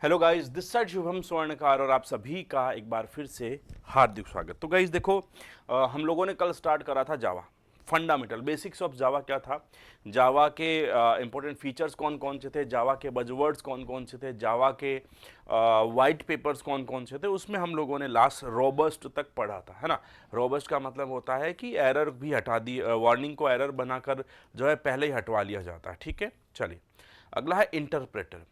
Hello guys, this side Shubham Swarnkar और आप सभी का एक बार फिर से हार्दिक स्वागत। तो गाइस देखो, हम लोगों ने कल स्टार्ट करा था जावा फंडामेंटल बेसिक्स ऑफ जावा। क्या था जावा के इंपॉर्टेंट फीचर्स कौन कौन से थे, जावा के बजवर्ड्स कौन कौन से थे, जावा के वाइट पेपर्स कौन कौन से थे। उसमें हम लोगों ने लास्ट रोबस्ट तक पढ़ा था, है ना। रोबस्ट का मतलब होता है कि एरर भी हटा दी, वार्निंग को एरर बनाकर जो है पहले ही हटवा लिया जाता है। ठीक है, चलिए अगला है इंटरप्रेटर।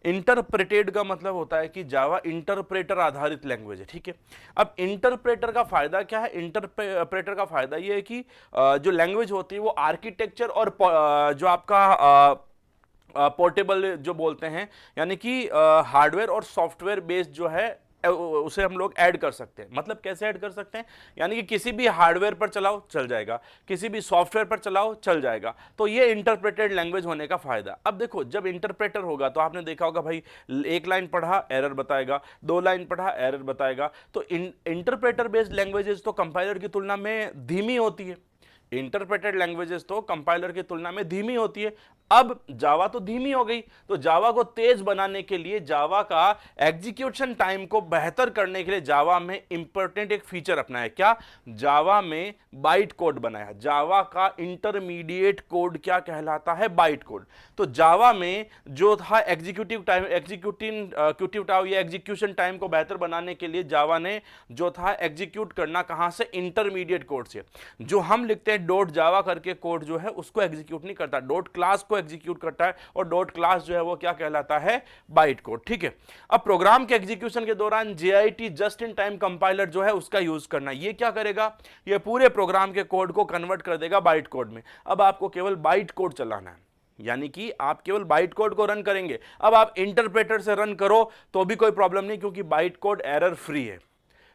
इंटरप्रेटेड का मतलब होता है कि जावा इंटरप्रेटर आधारित लैंग्वेज है। ठीक है, अब इंटरप्रेटर का फायदा क्या है? इंटरप्रेटर का फायदा ये है कि जो लैंग्वेज होती है वो आर्किटेक्चर और जो आपका पोर्टेबल जो बोलते हैं, यानी कि हार्डवेयर और सॉफ्टवेयर बेस्ड जो है उसे हम लोग ऐड कर सकते हैं। मतलब कैसे ऐड कर सकते हैं? यानी कि किसी भी हार्डवेयर पर चलाओ चल जाएगा, किसी भी सॉफ्टवेयर पर चलाओ चल जाएगा। तो ये इंटरप्रेटेड लैंग्वेज होने का फायदा। अब देखो, जब इंटरप्रेटर होगा तो आपने देखा होगा भाई, एक लाइन पढ़ा एरर बताएगा, दो लाइन पढ़ा एरर बताएगा। तो इंटरप्रेटर बेस्ड लैंग्वेजेस तो कंपाइलर की तुलना में धीमी होती है। इंटरप्रेटेड लैंग्वेजेस तो कंपाइलर की तुलना में धीमी होती है। अब जावा तो धीमी हो गई, तो जावा को तेज बनाने के लिए, जावा का एग्जीक्यूशन टाइम को बेहतर करने के लिए जावा में इंपॉर्टेंट एक फीचर अपनाया। क्या? जावा में बाइट कोड बनाया। जावा का इंटरमीडिएट कोड क्या कहलाता है? Byte code. तो जावा में जो था एग्जीक्यूटिव टाइम, या एग्जीक्यूशन टाइम को बेहतर बनाने के लिए जावा ने जो था एग्जीक्यूट करना कहां से? इंटरमीडिएट कोड से। जो हम लिखते हैं डॉट जावा करके कोड जो है उसको एग्जीक्यूट नहीं करता, डॉट क्लास को एग्जीक्यूट करता है, और डॉट क्लास जो है वो क्या कहलाता है? Byte code. ठीक है, अब प्रोग्राम के एग्जीक्यूशन के दौरान JIT just in time compiler जो है उसका यूज करना। ये क्या करेगा? ये पूरे प्रोग्राम के कोड को कन्वर्ट कर देगा बाइट कोड में। अब आपको केवल बाइट कोड चलाना है, यानी कि आप केवल बाइट कोड को रन करेंगे। अब आप इंटरप्रेटर से रन करो तो भी कोई प्रॉब्लम नहीं, क्योंकि बाइट कोड एरर फ्री है।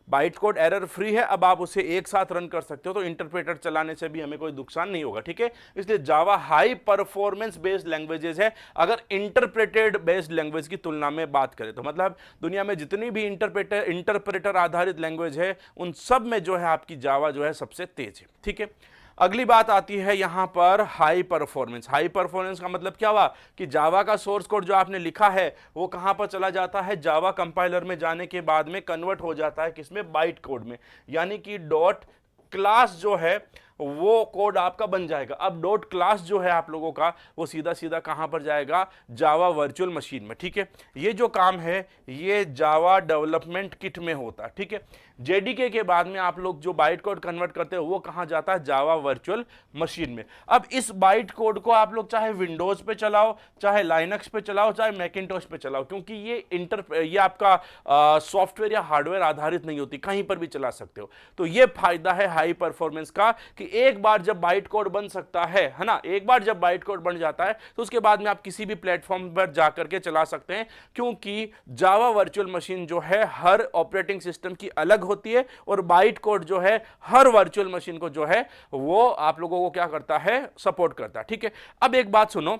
बाइट कोड एरर फ्री है, अब आप उसे एक साथ रन कर सकते हो, तो इंटरप्रेटर चलाने से भी हमें कोई नुकसान नहीं होगा। ठीक है, इसलिए जावा हाई परफॉर्मेंस बेस्ड लैंग्वेजेस है अगर इंटरप्रेटेड बेस्ड लैंग्वेज की तुलना में बात करें तो। मतलब दुनिया में जितनी भी इंटरप्रेटर आधारित लैंग्वेज है उन सब में जो है आपकी जावा जो है सबसे तेज है। ठीक है, अगली बात आती है यहां पर हाई परफॉर्मेंस। हाई परफॉर्मेंस का मतलब क्या हुआ कि जावा का सोर्स कोड जो आपने लिखा है वो कहां पर चला जाता है? जावा कंपाइलर में जाने के बाद में कन्वर्ट हो जाता है किसमें? बाइट कोड में। यानी कि डॉट क्लास जो है वो कोड आपका बन जाएगा। अब डॉट क्लास जो है आप लोगों का वो सीधा सीधा कहां पर जाएगा? जावा वर्चुअल मशीन में। ठीक है, ये जो काम है ये जावा डेवलपमेंट किट में होता है। ठीक है, JDK के बाद में आप लोग जो बाइट कोड कन्वर्ट करते हो वो कहां जाता है? जावा वर्चुअल मशीन में। अब इस बाइट कोड को आप लोग चाहे विंडोज पे चलाओ, चाहे लाइनक्स पे चलाओ, चाहे मैकिंटोश पे चलाओ, क्योंकि ये आपका सॉफ्टवेयर या हार्डवेयर आधारित नहीं होती, कहीं पर भी चला सकते हो। तो ये फायदा है हाई परफॉर्मेंस का कि एक बार जब बाइट कोड बन सकता है ना, एक बार जब बाइट कोड बन जाता है तो उसके बाद में आप किसी भी प्लेटफॉर्म पर जाकर के चला सकते हैं, क्योंकि जावा वर्चुअल मशीन जो है हर ऑपरेटिंग सिस्टम की अलग होती है, और बाइट कोड जो है हर वर्चुअल मशीन को जो है वो आप लोगों को क्या करता है? सपोर्ट करता है। ठीक है, अब एक बात सुनो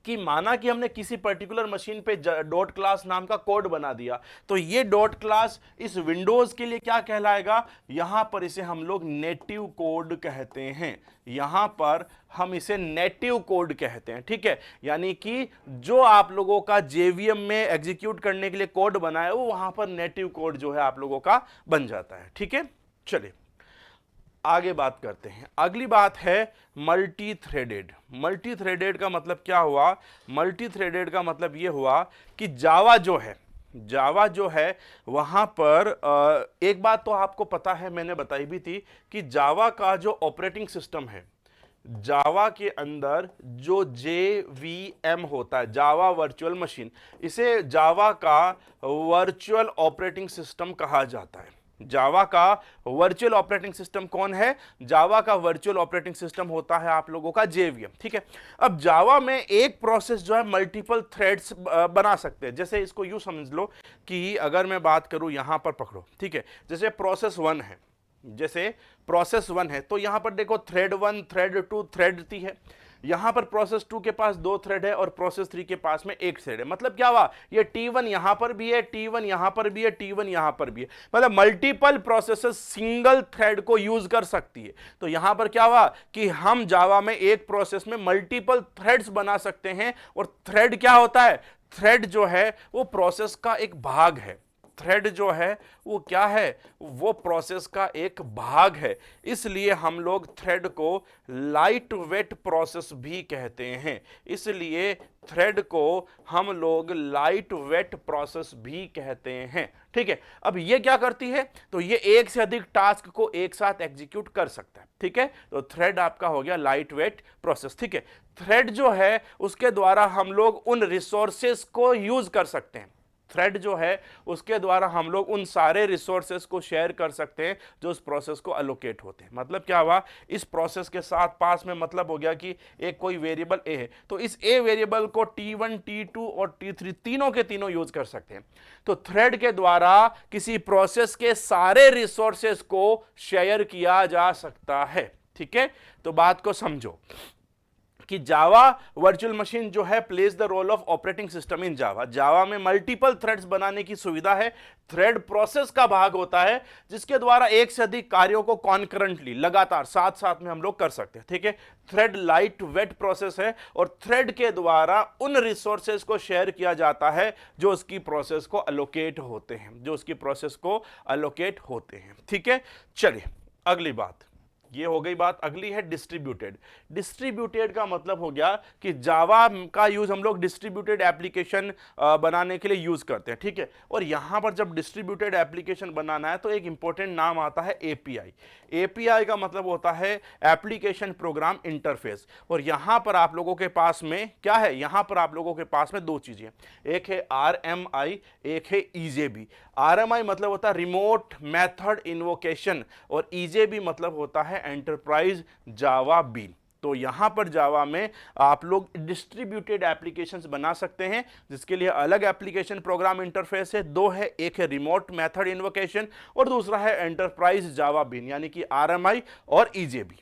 कि माना कि हमने किसी पर्टिकुलर मशीन पे डॉट क्लास नाम का कोड बना दिया, तो ये डॉट क्लास इस विंडोज के लिए क्या कहलाएगा? यहां पर इसे हम लोग नेटिव कोड कहते हैं। यहां पर हम इसे नेटिव कोड कहते हैं। ठीक है, यानी कि जो आप लोगों का JVM में एग्जीक्यूट करने के लिए कोड बना है वो वहां पर नेटिव कोड जो है आप लोगों का बन जाता है। ठीक है, चलिए आगे बात करते हैं। अगली बात है मल्टी थ्रेडेड। मल्टी थ्रेडेड का मतलब क्या हुआ? मल्टी थ्रेडेड का मतलब यह हुआ कि जावा जो है वहां पर एक बात तो आपको पता है, मैंने बताई भी थी कि जावा का जो ऑपरेटिंग सिस्टम है, जावा के अंदर जो JVM होता है, जावा वर्चुअल मशीन, इसे जावा का वर्चुअल ऑपरेटिंग सिस्टम कहा जाता है। जावा का वर्चुअल ऑपरेटिंग सिस्टम कौन है? जावा का वर्चुअल ऑपरेटिंग सिस्टम होता है आप लोगों का JVM। ठीक है, अब जावा में एक प्रोसेस जो है मल्टीपल थ्रेड्स बना सकते हैं। जैसे इसको यूं समझ लो कि अगर मैं बात करूं, यहां पर पकड़ो, ठीक है, जैसे प्रोसेस 1 है, तो यहां पर देखो थ्रेड 1, थ्रेड 2, थ्रेड 3 है। यहां पर प्रोसेस 2 के पास 2 थ्रेड है और प्रोसेस 3 के पास में 1 थ्रेड है। मतलब क्या हुआ? ये T1 यहां पर भी है, T1 यहां पर भी है, T1 यहां पर भी है। मतलब मल्टीपल प्रोसेसेस सिंगल थ्रेड को यूज कर सकती है। तो यहां पर क्या हुआ कि हम जावा में एक प्रोसेस में मल्टीपल थ्रेड्स बना सकते हैं। और थ्रेड क्या होता है? थ्रेड जो है वो प्रोसेस का एक भाग है। थ्रेड जो है वो क्या है, वो प्रोसेस का एक भाग है, इसलिए हम लोग थ्रेड को लाइट वेट प्रोसेस भी कहते हैं। इसलिए थ्रेड को हम लोग लाइट वेट प्रोसेस भी कहते हैं। ठीक है, अब ये क्या करती है, तो ये एक से अधिक टास्क को एक साथ एग्जीक्यूट कर सकता है। ठीक है, तो थ्रेड आपका हो गया लाइट वेट प्रोसेस। ठीक है, थ्रेड जो है उसके द्वारा हम लोग उन रिसोर्सेस को यूज कर सकते हैं। थ्रेड जो है उसके द्वारा हम लोग उन सारे रिसोर्सेस को शेयर कर सकते हैं जो उस प्रोसेस को अलोकेट होते हैं। मतलब क्या हुआ, इस प्रोसेस के साथ पास में मतलब हो गया कि एक कोई वेरिएबल ए है, तो इस ए वेरिएबल को T1, T2 और T3 तीनों के तीनों यूज कर सकते हैं। तो थ्रेड के द्वारा किसी प्रोसेस के सारे रिसोर्सेस को शेयर किया जा सकता है। ठीक है, तो बात को समझो कि जावा वर्चुअल मशीन जो है plays the role of operating system in Java. Java में मल्टीपल थ्रेड्स बनाने की सुविधा है। थ्रेड प्रोसेस का भाग होता है जिसके द्वारा एक से अधिक कार्यों को कॉन्करेंटली लगातार साथ साथ में हम लोग कर सकते हैं। ठीक है, थ्रेड लाइट वेट प्रोसेस है और थ्रेड के द्वारा उन रिसोर्सेज को शेयर किया जाता है जो उसकी प्रोसेस को अलोकेट होते हैं, जो उसकी प्रोसेस को अलोकेट होते हैं। ठीक है, चलिए अगली बात, ये हो गई बात। अगली है डिस्ट्रीब्यूटेड। डिस्ट्रीब्यूटेड का मतलब हो गया कि जावा का यूज हम लोग डिस्ट्रीब्यूटेड एप्लीकेशन बनाने के लिए यूज करते हैं। ठीक है, और यहां पर जब डिस्ट्रीब्यूटेड एप्लीकेशन बनाना है तो एक इंपॉर्टेंट नाम आता है एपीआई। एपीआई का मतलब होता है एप्लीकेशन प्रोग्राम इंटरफेस। और यहां पर आप लोगों के पास में क्या है, यहां पर आप लोगों के पास में दो चीजें, एक है आरएमआई, एक है ईजेबी। आरएमआई मतलब होता है रिमोट मेथड इन्वोकेशन और ईजेबी मतलब होता है एंटरप्राइज जावा बीन। तो यहां पर जावा में आप लोग डिस्ट्रीब्यूटेड एप्लीकेशंस बना सकते हैं जिसके लिए अलग एप्लीकेशन प्रोग्राम इंटरफेस है, दो है, एक है रिमोट मेथड इन्वोकेशन और दूसरा है एंटरप्राइज जावा बीन यानी कि आरएमआई और ईजेबी।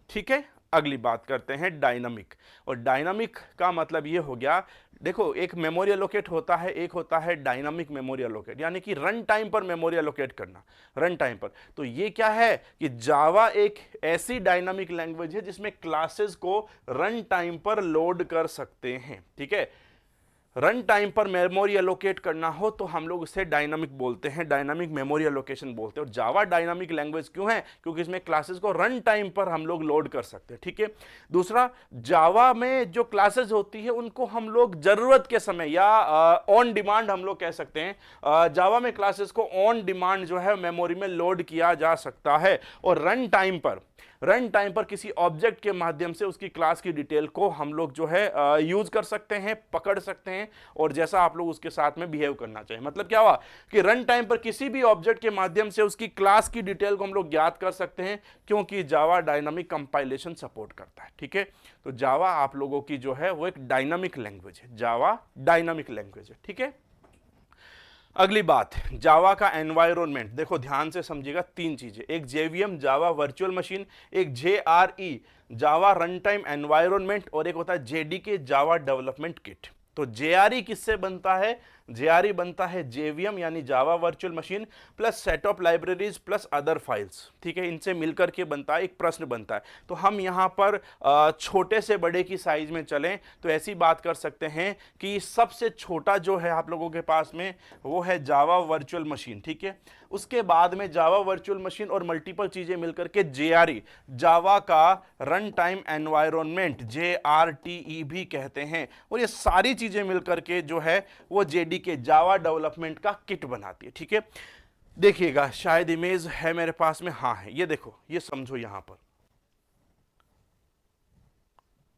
ठीक है, अगली बात करते हैं डायनामिक। और डायनामिक का मतलब ये हो गया, देखो एक मेमोरी एलोकेट होता है, एक होता है डायनामिक मेमोरी एलोकेट यानी कि रन टाइम पर मेमोरी एलोकेट करना, रन टाइम पर। तो ये क्या है कि जावा एक ऐसी डायनामिक लैंग्वेज है जिसमें क्लासेस को रन टाइम पर लोड कर सकते हैं। ठीक है, रन टाइम पर मेमोरी एलोकेट करना हो तो हम लोग उसे डायनामिक बोलते हैं, डायनामिक मेमोरी एलोकेशन बोलते हैं। और जावा डायनामिक लैंग्वेज क्यों है, क्योंकि इसमें क्लासेस को रन टाइम पर हम लोग लोड कर सकते हैं। ठीक है, दूसरा, जावा में जो क्लासेस होती है उनको हम लोग जरूरत के समय या ऑन डिमांड हम लोग कह सकते हैं, जावा में क्लासेस को ऑन डिमांड जो है मेमोरी में लोड किया जा सकता है। और रन टाइम पर किसी ऑब्जेक्ट के माध्यम से उसकी क्लास की डिटेल को हम लोग जो है यूज कर सकते हैं, पकड़ सकते हैं और जैसा आप लोग उसके साथ में बिहेव करना चाहिए। मतलब क्या हुआ कि रन टाइम पर किसी भी ऑब्जेक्ट के माध्यम से उसकी क्लास की डिटेल को हम लोग ज्ञात कर सकते हैं क्योंकि जावा डायनामिक कंपाइलेशन सपोर्ट करता है। ठीक है, तो जावा आप लोगों की जो है वो एक डायनामिक लैंग्वेज है, जावा डायनामिक लैंग्वेज है। ठीक है, अगली बात, जावा का एनवायरनमेंट। देखो ध्यान से समझिएगा, तीन चीजें, एक जेवीएम जावा वर्चुअल मशीन, एक जेआरई जावा रन टाइम एनवायरनमेंट और एक होता है जेडीके जावा डेवलपमेंट किट। तो जेआरई किससे बनता है, जेआरई बनता है जेवीएम यानी Java virtual machine plus set of libraries plus other files. ठीक है, इनसे मिलकर के बनता है, एक प्रश्न बनता है। तो हम यहाँ पर छोटे से बड़े की साइज में चलें तो ऐसी बात कर सकते हैं कि सबसे छोटा जो है आप लोगों के पास में वो है जावा वर्चुअल मशीन। ठीक है, उसके बाद में जावा वर्चुअल मशीन और मल्टीपल चीजें मिलकर के जेआरई जावा का रन टाइम एनवायरनमेंट JRTE भी कहते हैं। और ये सारी चीजें मिलकर के जो है वो जेडी के जावा डेवलपमेंट का किट बनाती है। ठीक है, देखिएगा शायद इमेज है मेरे पास में, हाँ है, ये देखो, ये समझो यहां पर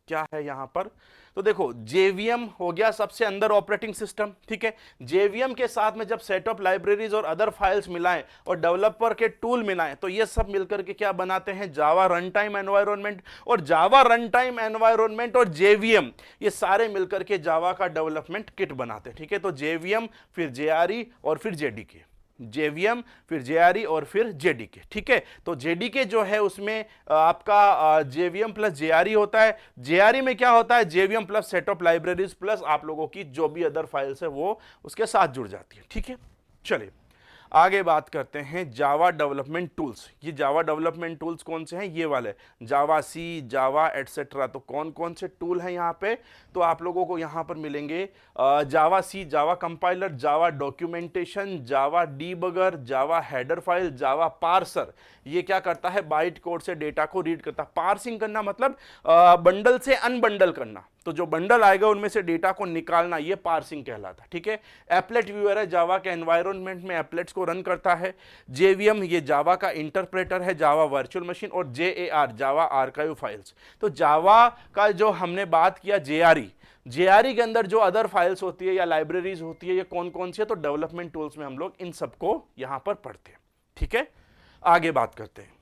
क्या है यहां पर। तो देखो जेवीएम हो गया सबसे अंदर ऑपरेटिंग सिस्टम। ठीक है, जेवीएम के साथ में जब सेट ऑफ लाइब्रेरीज और अदर फाइल्स मिलाएं और डेवलपर के टूल मिलाएं तो ये सब मिलकर के क्या बनाते हैं, जावा रन टाइम एनवायरनमेंट। और जावा रन टाइम एनवायरनमेंट और जेवीएम ये सारे मिलकर के जावा का डेवलपमेंट किट बनाते हैं। ठीक है, तो जेवीएम फिर जेआरई और फिर जेडीके, जेवीएम फिर जेआरई और फिर जेडीके। ठीक है, तो जेडीके जो है उसमें आपका जेवीएम प्लस जेआरई होता है। जेआरई में क्या होता है, JVM plus set of libraries plus आप लोगों की जो भी अदर फाइल्स है वो उसके साथ जुड़ जाती है। ठीक है, चलिए आगे बात करते हैं जावा डेवलपमेंट टूल्स। ये जावा डेवलपमेंट टूल्स कौन से हैं? ये वाले, जावा सी, जावा एटसेट्रा। तो कौन कौन से टूल हैं यहाँ पे? तो आप लोगों को यहाँ पर मिलेंगे जावा सी, जावा कंपाइलर, जावा डॉक्यूमेंटेशन, जावा डीबगर, जावा हेडर फाइल, जावा पार्सर। ये क्या करता है? बाइट कोड से डेटा को रीड करता है। पार्सिंग करना मतलब बंडल से अनबंडल करना। तो जो बंडल आएगा उनमें से डेटा को निकालना, ये पार्सिंग कहलाता है। ठीक है। एप्लेट व्यूअर है, जावा के एनवायरनमेंट में एप्लेट्स को रन करता है। जेवीएम, ये जावा का इंटरप्रेटर है, जावा वर्चुअल मशीन। और जेएआर, जावा आर्काइव फाइल्स। तो जावा का जो हमने बात किया जेआरई के अंदर जो अदर फाइल्स होती है या लाइब्रेरीज होती है, ये कौन कौन सी है? तो डेवलपमेंट टूल्स में हम लोग इन सबको यहां पर पढ़ते हैं। ठीक है। आगे बात करते हैं।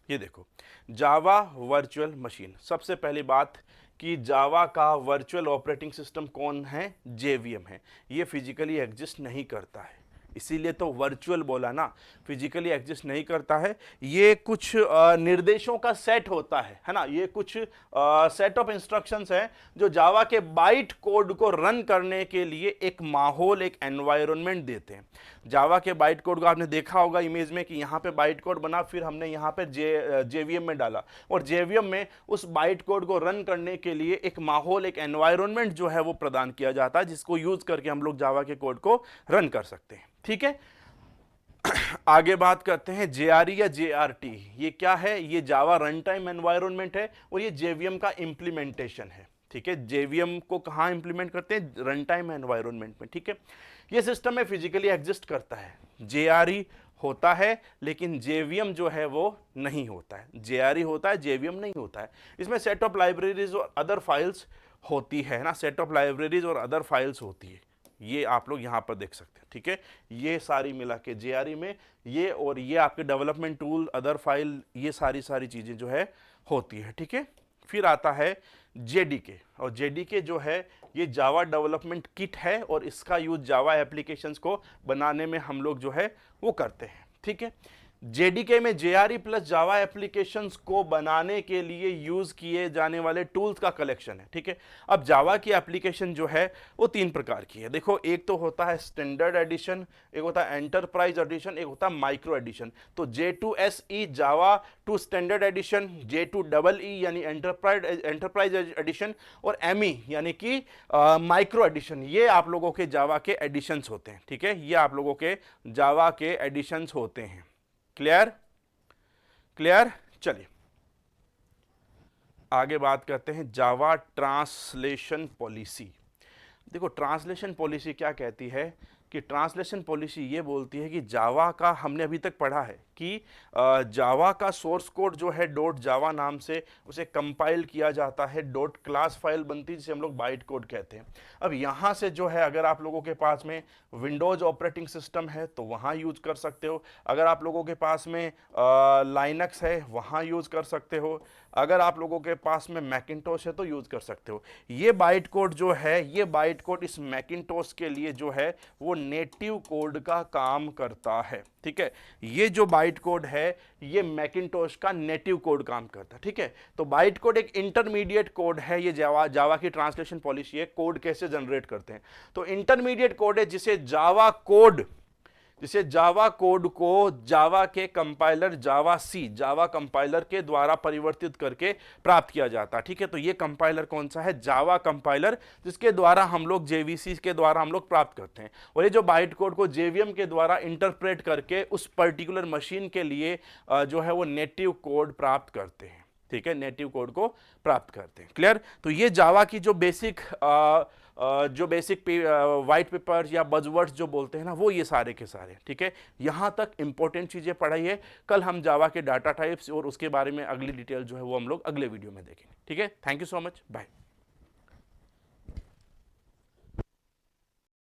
ये देखो, जावा वर्चुअल मशीन। सबसे पहली बात कि जावा का वर्चुअल ऑपरेटिंग सिस्टम कौन है? जेवीएम है। ये फिजिकली एग्जिस्ट नहीं करता है, इसीलिए तो वर्चुअल बोला ना, फिजिकली एग्जिस्ट नहीं करता है। ये कुछ निर्देशों का सेट होता है ना, ये कुछ सेट ऑफ इंस्ट्रक्शंस है जो जावा के बाइट कोड को रन करने के लिए एक माहौल, एक एनवायरनमेंट देते हैं। जावा के बाइट कोड को आपने देखा होगा इमेज में कि यहाँ पे बाइट कोड बना, फिर हमने यहाँ पे जेवीएम में डाला, और जेवीएम में उस बाइट कोड को रन करने के लिए एक माहौल, एक एनवायरनमेंट जो है वो प्रदान किया जाता है, जिसको यूज करके हम लोग जावा के कोड को रन कर सकते हैं। ठीक है। आगे बात करते हैं जेआरई या जेआरटी। ये क्या है? ये जावा रन टाइम एनवायरनमेंट है और ये जेवीएम का इंप्लीमेंटेशन है। ठीक है। जेवीएम को कहाँ इंप्लीमेंट करते हैं? रन टाइम एनवायरनमेंट में। ठीक है। ये सिस्टम में फिजिकली एग्जिस्ट करता है। जेआरई होता है लेकिन जेवीएम जो है वो नहीं होता है। जेआरई होता है, जेवीएम नहीं होता है। इसमें सेट ऑफ लाइब्रेरीज और अदर फाइल्स होती है ना, सेट ऑफ लाइब्रेरीज और अदर फाइल्स होती है। ये आप लोग यहां पर देख सकते हैं। ठीक है। ये सारी मिला के जेआरई में ये, और ये आपके डेवलपमेंट टूल, अदर फाइल, ये सारी चीजें जो है होती है। ठीक है। फिर आता है जेडीके, और जेडीके जो है ये जावा डेवलपमेंट किट है, और इसका यूज जावा एप्लीकेशंस को बनाने में हम लोग जो है वो करते हैं। ठीक है। जेडीके में जेआरई प्लस जावा एप्लीकेशंस को बनाने के लिए यूज किए जाने वाले टूल्स का कलेक्शन है। ठीक है। अब जावा की एप्लीकेशन जो है वो 3 प्रकार की है। देखो, एक तो होता है स्टैंडर्ड एडिशन, एक होता है एंटरप्राइज एडिशन, एक होता है माइक्रो एडिशन। तो J2SE Java to standard addition, J2EE यानी एंटरप्राइज एडिशन, और ME यानी कि माइक्रो एडिशन, ये आप लोगों के जावा के एडिशंस होते हैं। ठीक है। ये आप लोगों के जावा के एडिशंस होते हैं। क्लियर। चलिए आगे बात करते हैं जावा ट्रांसलेशन पॉलिसी। देखो, ट्रांसलेशन पॉलिसी क्या कहती है कि ट्रांसलेशन पॉलिसी ये बोलती है कि जावा का, हमने अभी तक पढ़ा है कि जावा का सोर्स कोड जो है .java नाम से उसे कंपाइल किया जाता है, .class फाइल बनती है जिसे हम लोग बाइट कोड कहते हैं। अब यहाँ से जो है, अगर आप लोगों के पास में विंडोज ऑपरेटिंग सिस्टम है तो वहाँ यूज कर सकते हो, अगर आप लोगों के पास में लाइनक्स है वहाँ यूज कर सकते हो, अगर आप लोगों के पास में मैकिन्टोश है तो यूज कर सकते हो। ये बाइट कोड जो है, ये बाइट कोड इस मैकिन्टोश के लिए जो है वो नेटिव कोड का काम करता है। ठीक है। ये जो बाइट कोड है ये मैकिन्टोश का नेटिव कोड काम करता है। ठीक है। तो बाइट कोड एक इंटरमीडिएट कोड है। ये जावा की ट्रांसलेशन पॉलिसी है, कोड कैसे जनरेट करते हैं। तो इंटरमीडिएट कोड है जिसे जावा कोड को जावा के कंपाइलर जावा कंपाइलर के द्वारा परिवर्तित करके प्राप्त किया जाता है। ठीक है। तो ये कंपाइलर कौन सा है? जावा कंपाइलर, जिसके द्वारा हम लोग जेवीसी के द्वारा हम लोग प्राप्त करते हैं। और ये जो बाइट कोड को जेवीएम के द्वारा इंटरप्रेट करके उस पर्टिकुलर मशीन के लिए जो है वो नेटिव कोड प्राप्त करते हैं। ठीक है। नेटिव कोड को प्राप्त करते हैं। क्लियर। तो ये जावा की जो बेसिक व्हाइट पेपर या बज़वर्ड्स जो बोलते हैं ना, वो ये सारे के सारे। ठीक है। यहां तक इंपॉर्टेंट चीजें पढ़ाई है। कल हम जावा के डाटा टाइप्स और उसके बारे में अगली डिटेल जो है वो हम लोग अगले वीडियो में देखेंगे। ठीक है। Thank you so much. Bye.